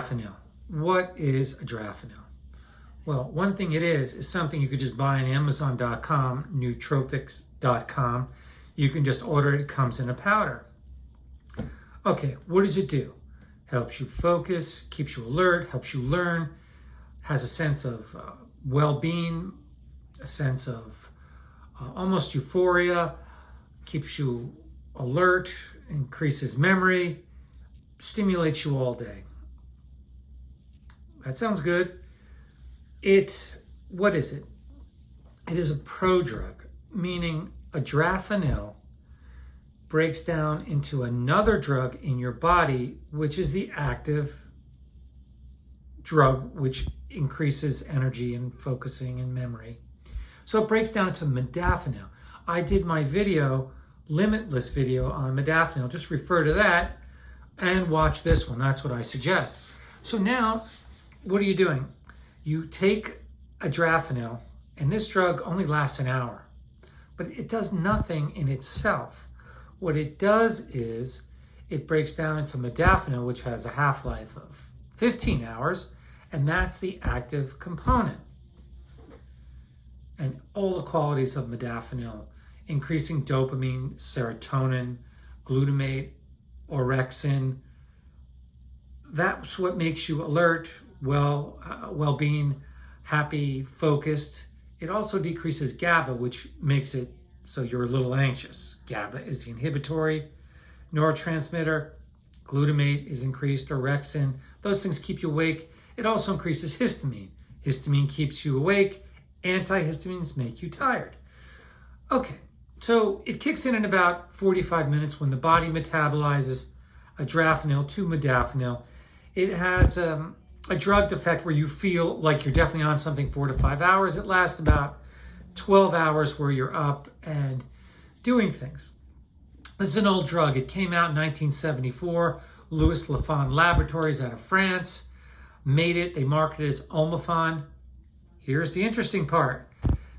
Adrafinil. What is Adrafinil? Well, one thing it is something you could just buy on Amazon.com, Nootropics.com. You can just order it. It comes in a powder. Okay, what does it do? Helps you focus, keeps you alert, helps you learn, has a sense of well-being, a sense of almost euphoria, keeps you alert, increases memory, stimulates you all day. That sounds good. What is it? It is a prodrug, meaning Adrafinil breaks down into another drug in your body, which is the active drug, which increases energy and focusing and memory. So it breaks down into modafinil. I did my video, Limitless video on modafinil. Just refer to that and watch this one. That's what I suggest. So now, what are you doing? You take Adrafinil, and this drug only lasts an hour, but it does nothing in itself. What it does is it breaks down into modafinil, which has a half-life of 15 hours, and that's the active component. And all the qualities of modafinil, increasing dopamine, serotonin, glutamate, orexin, that's what makes you alert, well-being, happy, focused. It also decreases GABA, which makes it so you're a little anxious. GABA is the inhibitory neurotransmitter. Glutamate is increased, orexin. Those things keep you awake. It also increases histamine. Histamine keeps you awake. Antihistamines make you tired. Okay, so it kicks in about 45 minutes when the body metabolizes Adrafinil to modafinil. It has a drugged effect where you feel like you're definitely on something 4 to 5 hours. It lasts about 12 hours where you're up and doing things. This is an old drug. It came out in 1974. Louis Lafon Laboratories out of France made it. They marketed it as Omifon. Here's the interesting part.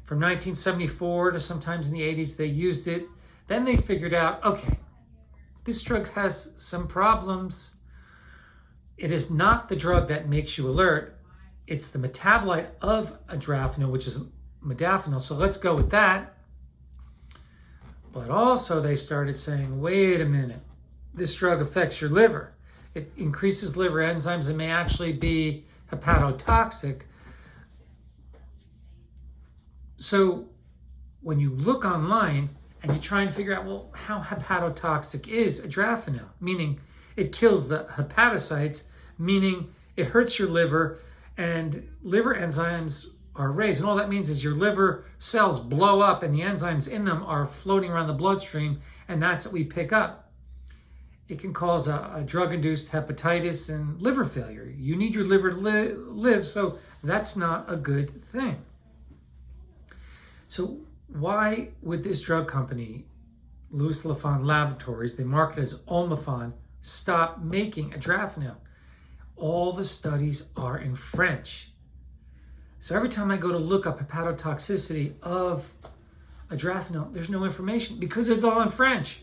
From 1974 to sometimes in the 80s, they used it. Then they figured out, okay, this drug has some problems. It is not the drug that makes you alert. It's the metabolite of Adrafinil, which is modafinil. So let's go with that. But also they started saying, wait a minute, this drug affects your liver. It increases liver enzymes and may actually be hepatotoxic. So when you look online and you try and figure out, well, how hepatotoxic is Adrafinil? Meaning it kills the hepatocytes, meaning it hurts your liver, and liver enzymes are raised. And all that means is your liver cells blow up and the enzymes in them are floating around the bloodstream, and that's what we pick up. It can cause a drug-induced hepatitis and liver failure. You need your liver to live, so that's not a good thing. So why would this drug company, Louis Lafon Laboratories, they market it as Omifon, stop making Adrafinil? All the studies are in French. So every time I go to look up hepatotoxicity of Adrafinil, there's no information because it's all in French.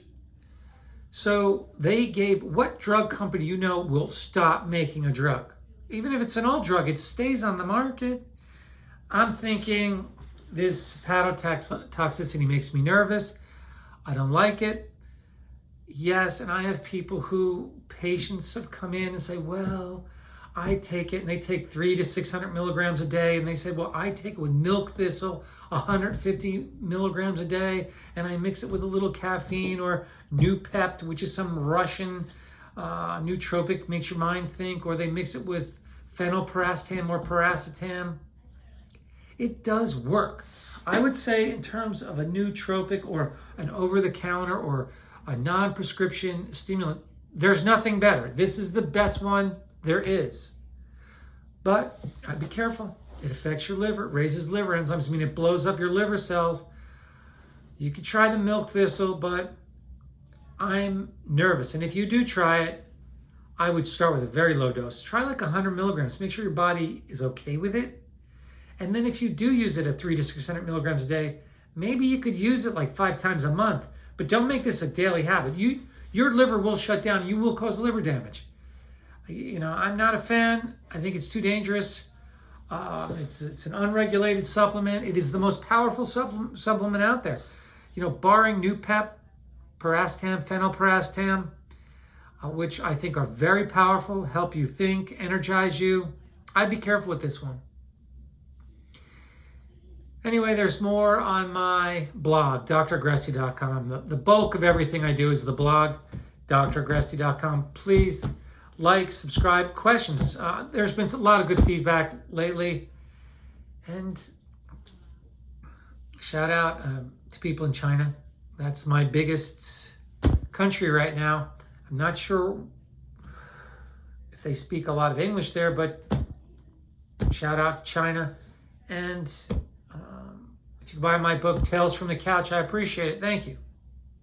So they gave, what drug company you know will stop making a drug? Even if it's an old drug, it stays on the market. I'm thinking this hepatotoxicity makes me nervous. I don't like it. Yes, and I have patients have come in and say, well, I take it, and they take 300 to 600 milligrams a day, and they say, well, I take it with milk thistle, 150 milligrams a day, and I mix it with a little caffeine or Noopept, which is some Russian nootropic, makes your mind think, or they mix it with phenylpiracetam or piracetam. It does work. I would say in terms of a nootropic or an over-the-counter or a non-prescription stimulant, there's nothing better. This is the best one there is. But be careful. It affects your liver. It raises liver enzymes. I mean, it blows up your liver cells. You could try the milk thistle, but I'm nervous. And if you do try it, I would start with a very low dose. Try like 100 milligrams. Make sure your body is okay with it. And then if you do use it at 300 to 600 milligrams a day, maybe you could use it like 5 times a month. But don't make this a daily habit. Your liver will shut down and you will cause liver damage. I'm not a fan. I think it's too dangerous. It's an unregulated supplement. It is the most powerful supplement out there. Barring Nupep, Parastam, Phenylparastam, which I think are very powerful, help you think, energize you. I'd be careful with this one. Anyway, there's more on my blog, dragresti.com. The bulk of everything I do is the blog, dragresti.com. Please like, subscribe, questions. There's been a lot of good feedback lately. And shout out to people in China. That's my biggest country right now. I'm not sure if they speak a lot of English there, but shout out to China. And if you buy my book, Tales from the Couch, I appreciate it. Thank you.